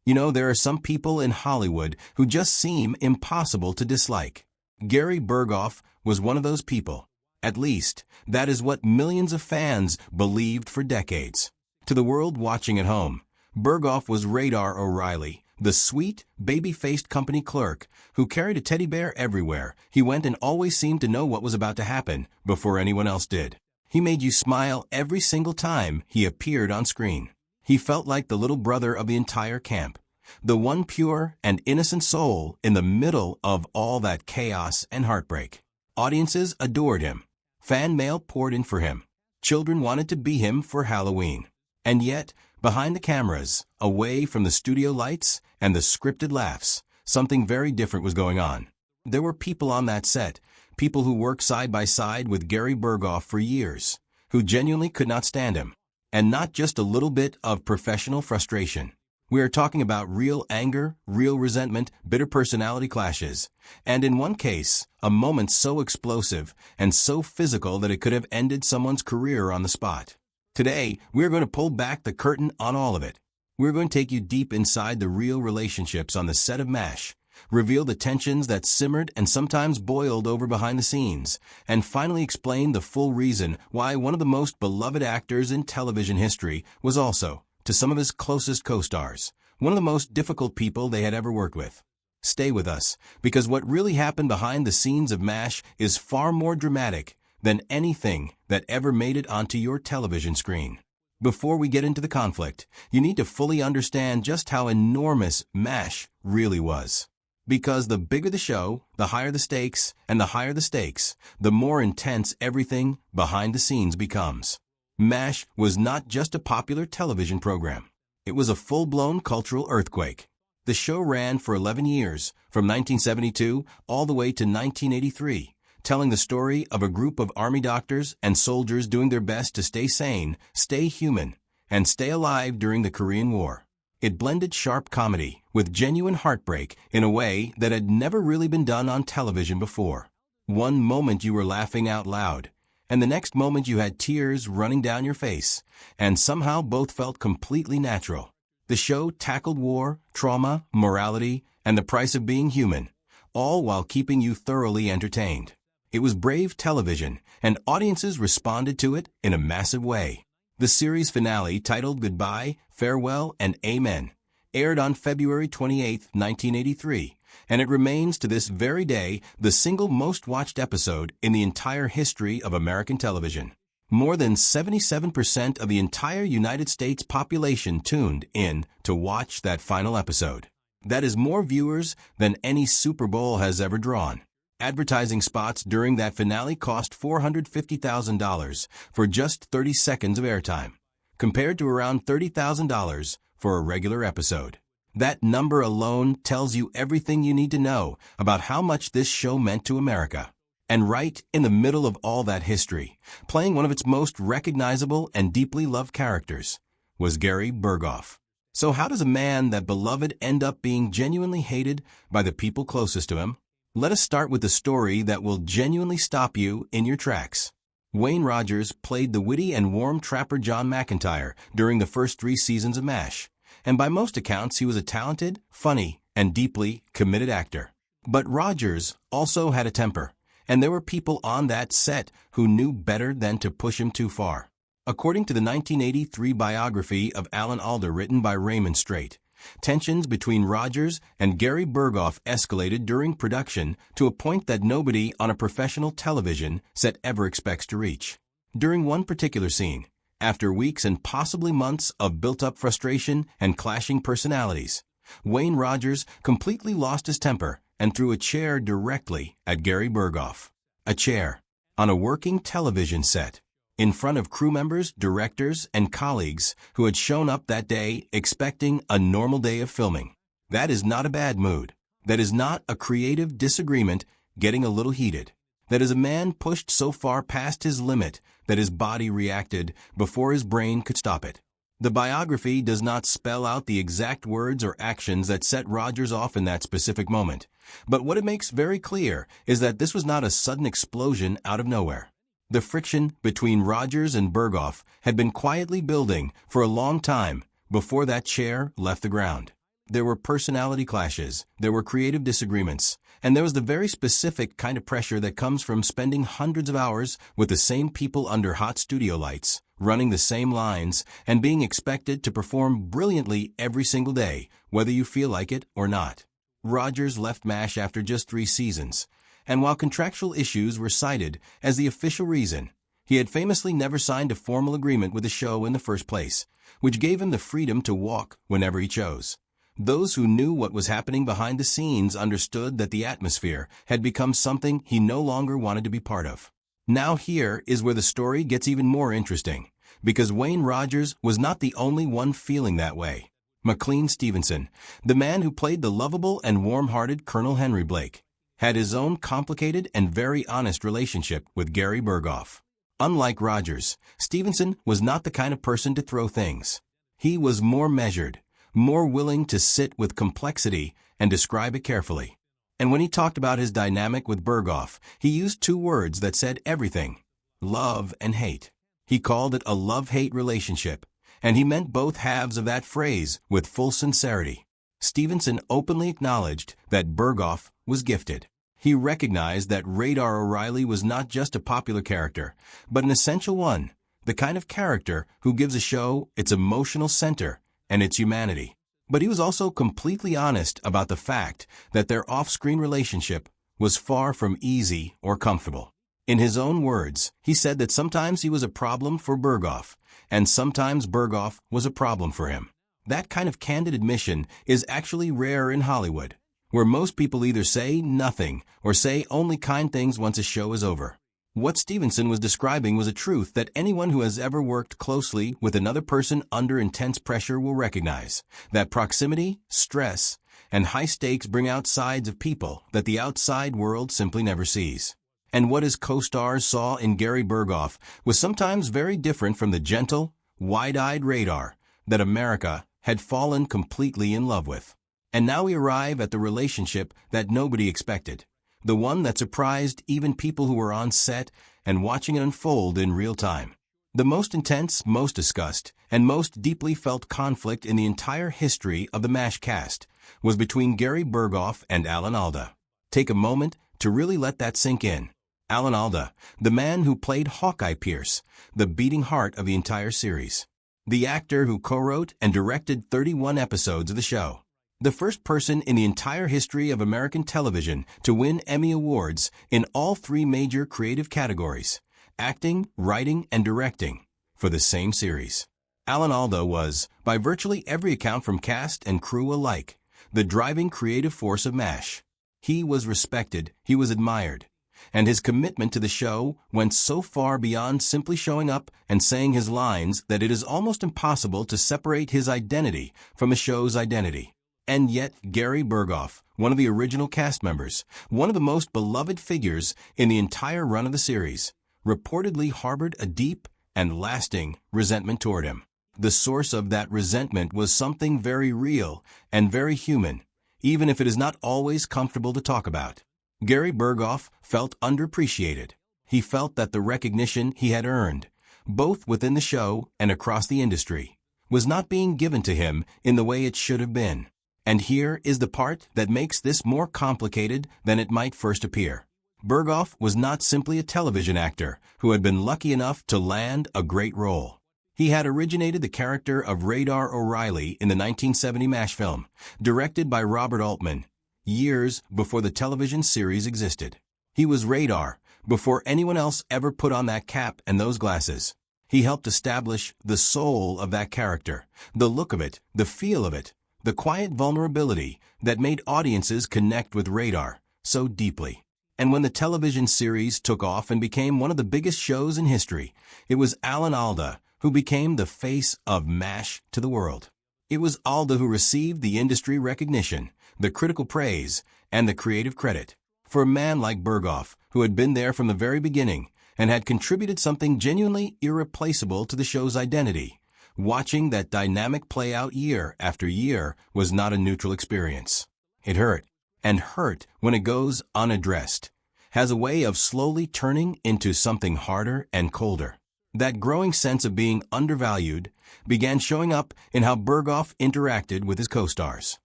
You know, there are some people in Hollywood who just seem impossible to dislike. Gary Burghoff was one of those people. At least, that is what millions of fans believed for decades. To the world watching at home, Burghoff was Radar O'Reilly, the sweet, baby-faced company clerk who carried a teddy bear everywhere. He went and always seemed to know what was about to happen before anyone else did. He made you smile every single time he appeared on screen. He felt like the little brother of the entire camp, the one pure and innocent soul in the middle of all that chaos and heartbreak. Audiences adored him. Fan mail poured in for him. Children wanted to be him for Halloween. And yet, behind the cameras, away from the studio lights and the scripted laughs, something very different was going on. There were people on that set, people who worked side by side with Gary Burghoff for years, who genuinely could not stand him. And not just a little bit of professional frustration. We are talking about real anger, real resentment, bitter personality clashes, and in one case, a moment so explosive and so physical that it could have ended someone's career on the spot. Today, we are going to pull back the curtain on all of it. We're going to take you deep inside the real relationships on the set of MASH, reveal the tensions that simmered and sometimes boiled over behind the scenes, and finally explain the full reason why one of the most beloved actors in television history was also, to some of his closest co-stars, one of the most difficult people they had ever worked with. Stay with us, because what really happened behind the scenes of MASH is far more dramatic than anything that ever made it onto your television screen. Before we get into the conflict, you need to fully understand just how enormous MASH really was. Because the bigger the show, the higher the stakes, and the higher the stakes, the more intense everything behind the scenes becomes. MASH was not just a popular television program. It was a full-blown cultural earthquake. The show ran for 11 years, from 1972 all the way to 1983, telling the story of a group of army doctors and soldiers doing their best to stay sane, stay human, and stay alive during the Korean War. It blended sharp comedy with genuine heartbreak in a way that had never really been done on television before. One moment you were laughing out loud, and the next moment you had tears running down your face, and somehow both felt completely natural. The show tackled war, trauma, morality, and the price of being human, all while keeping you thoroughly entertained. It was brave television, and audiences responded to it in a massive way. The series finale, titled Goodbye, Farewell, and Amen, aired on February 28, 1983, and it remains to this very day the single most watched episode in the entire history of American television. More than 77% of the entire United States population tuned in to watch that final episode. That is more viewers than any Super Bowl has ever drawn. Advertising spots during that finale cost $450,000 for just 30 seconds of airtime, compared to around $30,000 for a regular episode. That number alone tells you everything you need to know about how much this show meant to America. And right in the middle of all that history, playing one of its most recognizable and deeply loved characters, was Gary Burghoff. So how does a man that beloved end up being genuinely hated by the people closest to him? Let us start with the story that will genuinely stop you in your tracks. Wayne Rogers played the witty and warm trapper John McIntyre during the first 3 seasons of MASH, and by most accounts he was a talented, funny, and deeply committed actor. But Rogers also had a temper, and there were people on that set who knew better than to push him too far. According to the 1983 biography of Alan Alda written by Raymond Straight, tensions between Rogers and Gary Burghoff escalated during production to a point that nobody on a professional television set ever expects to reach. During one particular scene, after weeks and possibly months of built-up frustration and clashing personalities, Wayne Rogers completely lost his temper and threw a chair directly at Gary Burghoff. A chair on a working television set, in front of crew members, directors, and colleagues who had shown up that day expecting a normal day of filming. That is not a bad mood. That is not a creative disagreement getting a little heated. That is a man pushed so far past his limit that his body reacted before his brain could stop it. The biography does not spell out the exact words or actions that set Rogers off in that specific moment, but what it makes very clear is that this was not a sudden explosion out of nowhere. The friction between Rogers and Burghoff had been quietly building for a long time before that chair left the ground. There were personality clashes, there were creative disagreements, and there was the very specific kind of pressure that comes from spending hundreds of hours with the same people under hot studio lights, running the same lines, and being expected to perform brilliantly every single day, whether you feel like it or not. Rogers left MASH after just 3 seasons, and while contractual issues were cited as the official reason, he had famously never signed a formal agreement with the show in the first place, which gave him the freedom to walk whenever he chose. Those who knew what was happening behind the scenes understood that the atmosphere had become something he no longer wanted to be part of. Now here is where the story gets even more interesting, because Wayne Rogers was not the only one feeling that way. McLean Stevenson, the man who played the lovable and warm-hearted Colonel Henry Blake, had his own complicated and very honest relationship with Gary Burghoff. Unlike Rogers, Stevenson was not the kind of person to throw things. He was more measured, more willing to sit with complexity and describe it carefully. And when he talked about his dynamic with Burghoff, he used 2 words that said everything: love and hate. He called it a love-hate relationship, and he meant both halves of that phrase with full sincerity. Stevenson openly acknowledged that Burghoff was gifted. He recognized that Radar O'Reilly was not just a popular character, but an essential one, the kind of character who gives a show its emotional center and its humanity. But he was also completely honest about the fact that their off-screen relationship was far from easy or comfortable. In his own words, he said that sometimes he was a problem for Burghoff, and sometimes Burghoff was a problem for him. That kind of candid admission is actually rare in Hollywood, where most people either say nothing or say only kind things once a show is over. What Stevenson was describing was a truth that anyone who has ever worked closely with another person under intense pressure will recognize, that proximity, stress, and high stakes bring out sides of people that the outside world simply never sees. And what his co-stars saw in Gary Burghoff was sometimes very different from the gentle, wide-eyed Radar that America had fallen completely in love with. And now we arrive at the relationship that nobody expected, the one that surprised even people who were on set and watching it unfold in real time. The most intense, most discussed, and most deeply felt conflict in the entire history of the MASH cast was between Gary Burghoff and Alan Alda. Take a moment to really let that sink in. Alan Alda, the man who played Hawkeye Pierce, the beating heart of the entire series. The actor who co-wrote and directed 31 episodes of the show. The first person in the entire history of American television to win Emmy Awards in all 3 major creative categories, acting, writing, and directing, for the same series. Alan Alda was, by virtually every account from cast and crew alike, the driving creative force of MASH. He was respected, he was admired, and his commitment to the show went so far beyond simply showing up and saying his lines that it is almost impossible to separate his identity from the show's identity. And yet, Gary Burghoff, one of the original cast members, one of the most beloved figures in the entire run of the series, reportedly harbored a deep and lasting resentment toward him. The source of that resentment was something very real and very human, even if it is not always comfortable to talk about. Gary Burghoff felt underappreciated. He felt that the recognition he had earned, both within the show and across the industry, was not being given to him in the way it should have been. And here is the part that makes this more complicated than it might first appear. Burghoff was not simply a television actor who had been lucky enough to land a great role. He had originated the character of Radar O'Reilly in the 1970 MASH film, directed by Robert Altman, years before the television series existed. He was Radar before anyone else ever put on that cap and those glasses. He helped establish the soul of that character, the look of it, the feel of it, the quiet vulnerability that made audiences connect with Radar so deeply. And when the television series took off and became one of the biggest shows in history, it was Alan Alda who became the face of MASH to the world. It was Alda who received the industry recognition, the critical praise, and the creative credit. For a man like Burghoff, who had been there from the very beginning and had contributed something genuinely irreplaceable to the show's identity, watching that dynamic play out year after year was not a neutral experience. It hurt, and hurt when it goes unaddressed, has a way of slowly turning into something harder and colder. That growing sense of being undervalued began showing up in how Burghoff interacted with his co-stars.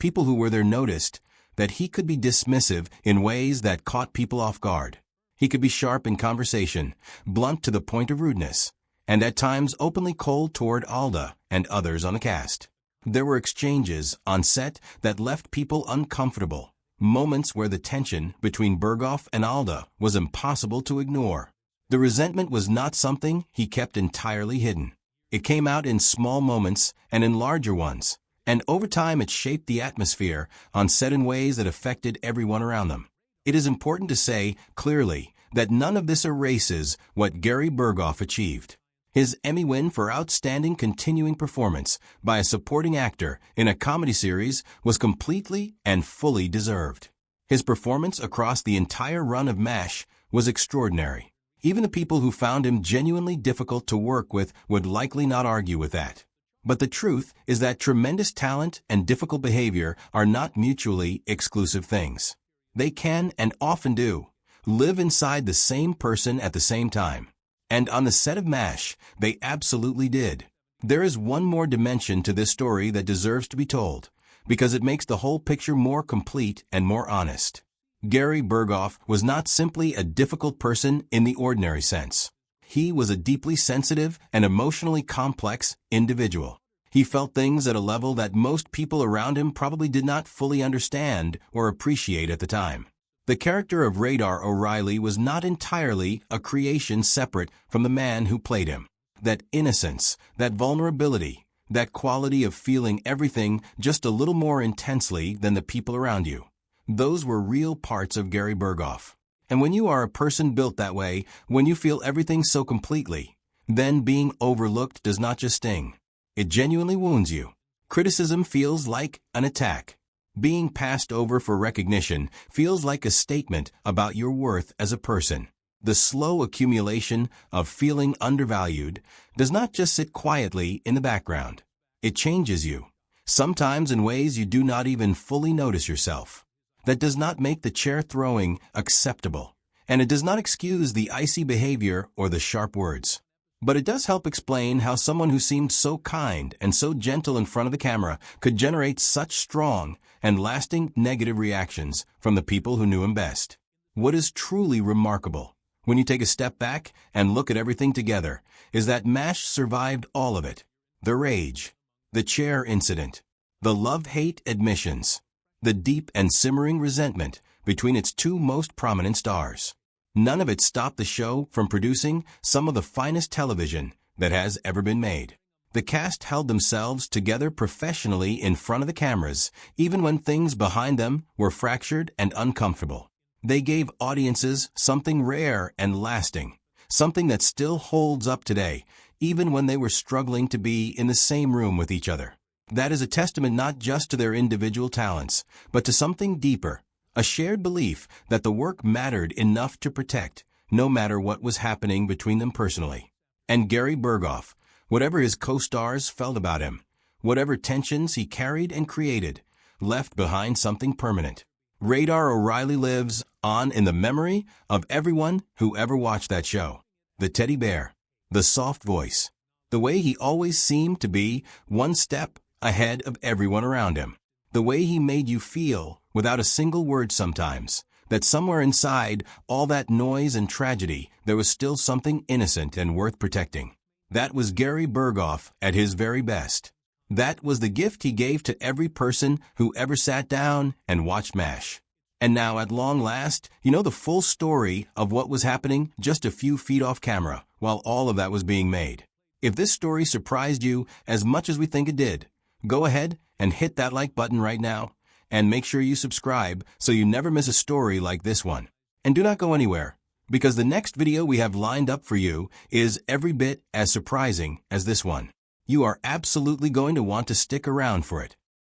people who were there noticed that he could be dismissive in ways that caught people off guard. He could be sharp in conversation, blunt to the point of rudeness, and at times openly cold toward Alda and others on the cast. There were exchanges on set that left people uncomfortable, moments where the tension between Burghoff and Alda was impossible to ignore. The resentment was not something he kept entirely hidden. It came out in small moments and in larger ones, and over time it shaped the atmosphere on set in ways that affected everyone around them. It is important to say clearly that none of this erases what Gary Burghoff achieved. His Emmy win for Outstanding Continuing Performance by a supporting actor in a comedy series was completely and fully deserved. His performance across the entire run of MASH was extraordinary. Even the people who found him genuinely difficult to work with would likely not argue with that. But the truth is that tremendous talent and difficult behavior are not mutually exclusive things. They can, and often do, live inside the same person at the same time. And on the set of MASH, they absolutely did. There is one more dimension to this story that deserves to be told, because it makes the whole picture more complete and more honest. Gary Burghoff was not simply a difficult person in the ordinary sense. He was a deeply sensitive and emotionally complex individual. He felt things at a level that most people around him probably did not fully understand or appreciate at the time. The character of Radar O'Reilly was not entirely a creation separate from the man who played him. That innocence, that vulnerability, that quality of feeling everything just a little more intensely than the people around you. Those were real parts of Gary Burghoff. And when you are a person built that way, when you feel everything so completely, then being overlooked does not just sting. It genuinely wounds you. Criticism feels like an attack. Being passed over for recognition feels like a statement about your worth as a person. The slow accumulation of feeling undervalued does not just sit quietly in the background. It changes you, sometimes in ways you do not even fully notice yourself. That does not make the chair throwing acceptable, and it does not excuse the icy behavior or the sharp words. But it does help explain how someone who seemed so kind and so gentle in front of the camera could generate such strong and lasting negative reactions from the people who knew him best. What is truly remarkable, when you take a step back and look at everything together, is that MASH survived all of it. The rage, the chair incident, the love-hate admissions, the deep and simmering resentment between its two most prominent stars. None of it stopped the show from producing some of the finest television that has ever been made. The cast held themselves together professionally in front of the cameras, even when things behind them were fractured and uncomfortable. They gave audiences something rare and lasting, something that still holds up today, even when they were struggling to be in the same room with each other. That is a testament not just to their individual talents, but to something deeper, a shared belief that the work mattered enough to protect, no matter what was happening between them personally. And Gary Burghoff, whatever his co-stars felt about him, whatever tensions he carried and created, left behind something permanent. Radar O'Reilly lives on in the memory of everyone who ever watched that show. The teddy bear, the soft voice, the way he always seemed to be one step ahead of everyone around him. The way he made you feel, without a single word sometimes, that somewhere inside all that noise and tragedy, there was still something innocent and worth protecting. That was Gary Burghoff at his very best. That was the gift he gave to every person who ever sat down and watched MASH. And now, at long last, you know the full story of what was happening just a few feet off camera while all of that was being made. If this story surprised you as much as we think it did, go ahead and hit that like button right now, and make sure you subscribe so you never miss a story like this one. And do not go anywhere, because the next video we have lined up for you is every bit as surprising as this one. You are absolutely going to want to stick around for it.